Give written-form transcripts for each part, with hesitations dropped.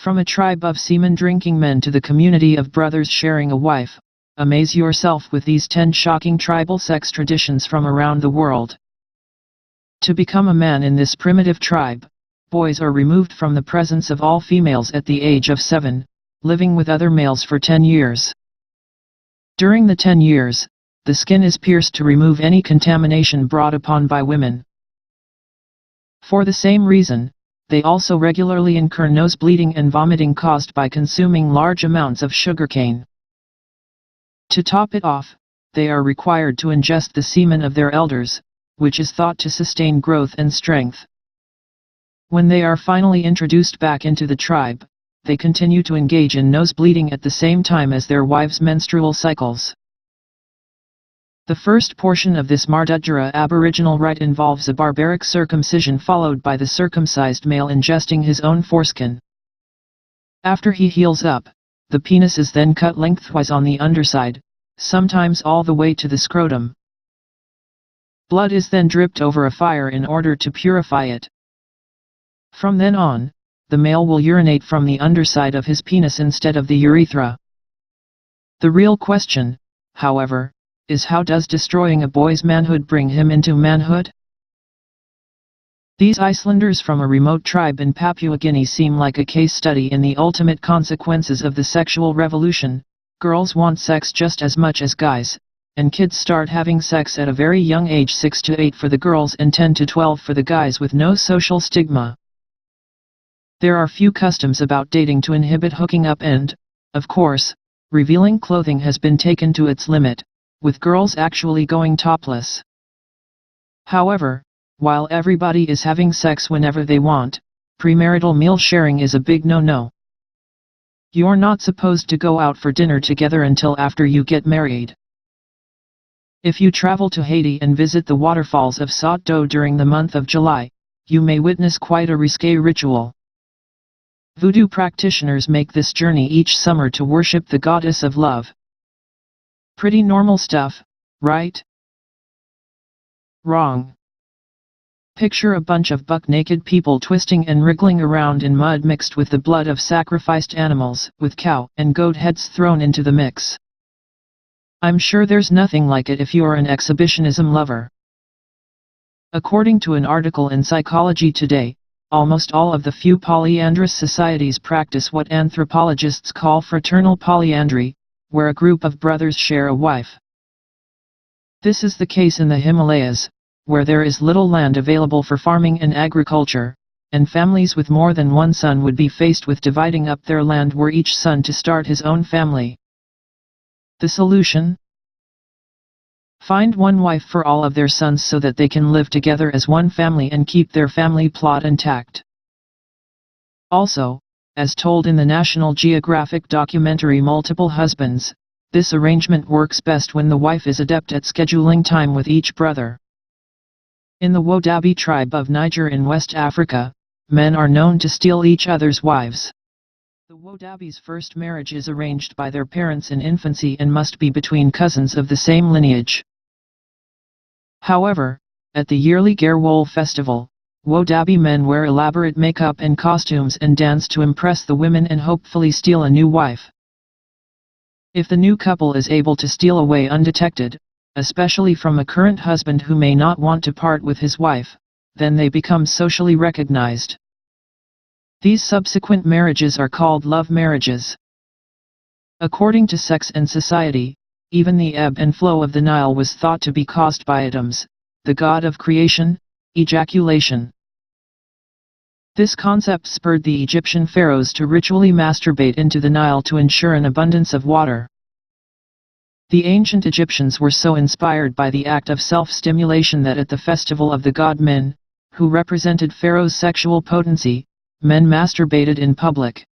From a tribe of semen-drinking men to the community of brothers sharing a wife, amaze yourself with these 10 shocking tribal sex traditions from around the world. To become a man in this primitive tribe, boys are removed from the presence of all females at the age of 7, living with other males for 10 years. During the 10 years, the skin is pierced to remove any contamination brought upon by women. For the same reason, they also regularly incur nosebleeding and vomiting caused by consuming large amounts of sugarcane. To top it off, they are required to ingest the semen of their elders, which is thought to sustain growth and strength. When they are finally introduced back into the tribe, they continue to engage in nosebleeding at the same time as their wives' menstrual cycles. The first portion of this Mardudjara aboriginal rite involves a barbaric circumcision followed by the circumcised male ingesting his own foreskin. After he heals up, the penis is then cut lengthwise on the underside, sometimes all the way to the scrotum. Blood is then dripped over a fire in order to purify it. From then on, the male will urinate from the underside of his penis instead of the urethra. The real question, however, is how does destroying a boy's manhood bring him into manhood? These Icelanders from a remote tribe in Papua Guinea seem like a case study in the ultimate consequences of the sexual revolution. Girls want sex just as much as guys, and kids start having sex at a very young age, 6 to 8 for the girls and 10 to 12 for the guys, with no social stigma. There are few customs about dating to inhibit hooking up and, of course, revealing clothing has been taken to its limit, with girls actually going topless. However, while everybody is having sex whenever they want, premarital meal sharing is a big no-no. You're not supposed to go out for dinner together until after you get married. If you travel to Haiti and visit the waterfalls of Sot Do during the month of July, you may witness quite a risque ritual. Voodoo practitioners make this journey each summer to worship the goddess of love. Pretty normal stuff, right? Wrong. Picture a bunch of buck-naked people twisting and wriggling around in mud mixed with the blood of sacrificed animals, with cow and goat heads thrown into the mix. I'm sure there's nothing like it if you're an exhibitionism lover. According to an article in Psychology Today, almost all of the few polyandrous societies practice what anthropologists call fraternal polyandry, where a group of brothers share a wife. This is the case in the Himalayas, where there is little land available for farming and agriculture, and families with more than one son would be faced with dividing up their land were each son to start his own family. The solution? Find one wife for all of their sons so that they can live together as one family and keep their family plot intact. Also, as told in the National Geographic documentary Multiple Husbands, this arrangement works best when the wife is adept at scheduling time with each brother. In the Wodabi tribe of Niger in West Africa, men are known to steal each other's wives. The Wodabi's first marriage is arranged by their parents in infancy and must be between cousins of the same lineage. However, at the yearly Gerwol festival, Wodabi men wear elaborate makeup and costumes and dance to impress the women and hopefully steal a new wife. If the new couple is able to steal away undetected, especially from a current husband who may not want to part with his wife, then they become socially recognized. These subsequent marriages are called love marriages. According to Sex and Society, even the ebb and flow of the Nile was thought to be caused by Adams, the god of creation, ejaculation. This concept spurred the Egyptian pharaohs to ritually masturbate into the Nile to ensure an abundance of water. The ancient Egyptians were so inspired by the act of self-stimulation that at the festival of the god Men, who represented Pharaoh's sexual potency, men masturbated in public.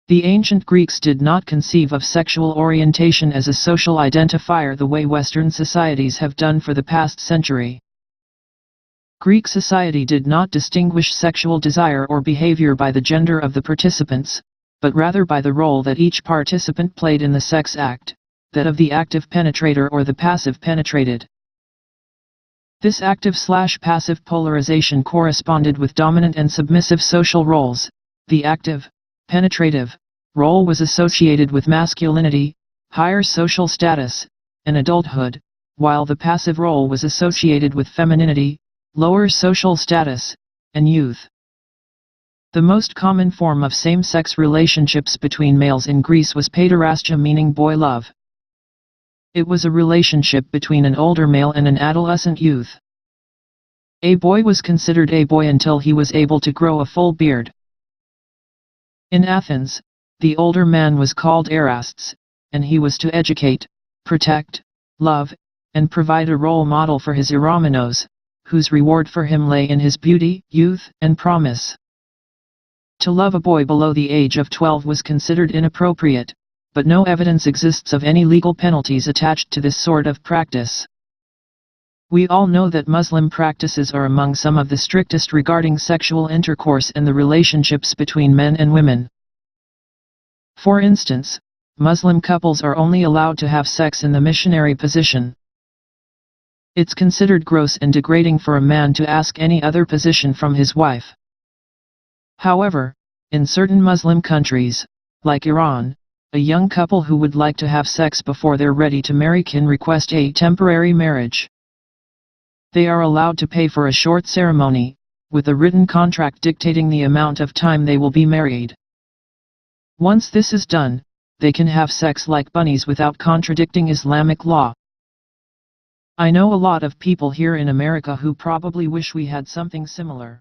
The ancient Greeks did not conceive of sexual orientation as a social identifier the way Western societies have done for the past century. Greek society did not distinguish sexual desire or behavior by the gender of the participants, but rather by the role that each participant played in the sex act, that of the active penetrator or the passive penetrated. This active/passive polarization corresponded with dominant and submissive social roles, The active, penetrative, role was associated with masculinity, higher social status, and adulthood, while the passive role was associated with femininity, lower social status, and youth. The most common form of same-sex relationships between males in Greece was paiderastia, meaning boy love. It was a relationship between an older male and an adolescent youth. A boy was considered a boy until he was able to grow a full beard. In Athens, the older man was called erastes, and he was to educate, protect, love, and provide a role model for his eromenos, whose reward for him lay in his beauty, youth, and promise. To love a boy below the age of 12 was considered inappropriate, but no evidence exists of any legal penalties attached to this sort of practice. We all know that Muslim practices are among some of the strictest regarding sexual intercourse and the relationships between men and women. For instance, Muslim couples are only allowed to have sex in the missionary position. It's considered gross and degrading for a man to ask any other position from his wife. However, in certain Muslim countries, like Iran, a young couple who would like to have sex before they're ready to marry can request a temporary marriage. They are allowed to pay for a short ceremony, with a written contract dictating the amount of time they will be married. Once this is done, they can have sex like bunnies without contradicting Islamic law. I know a lot of people here in America who probably wish we had something similar.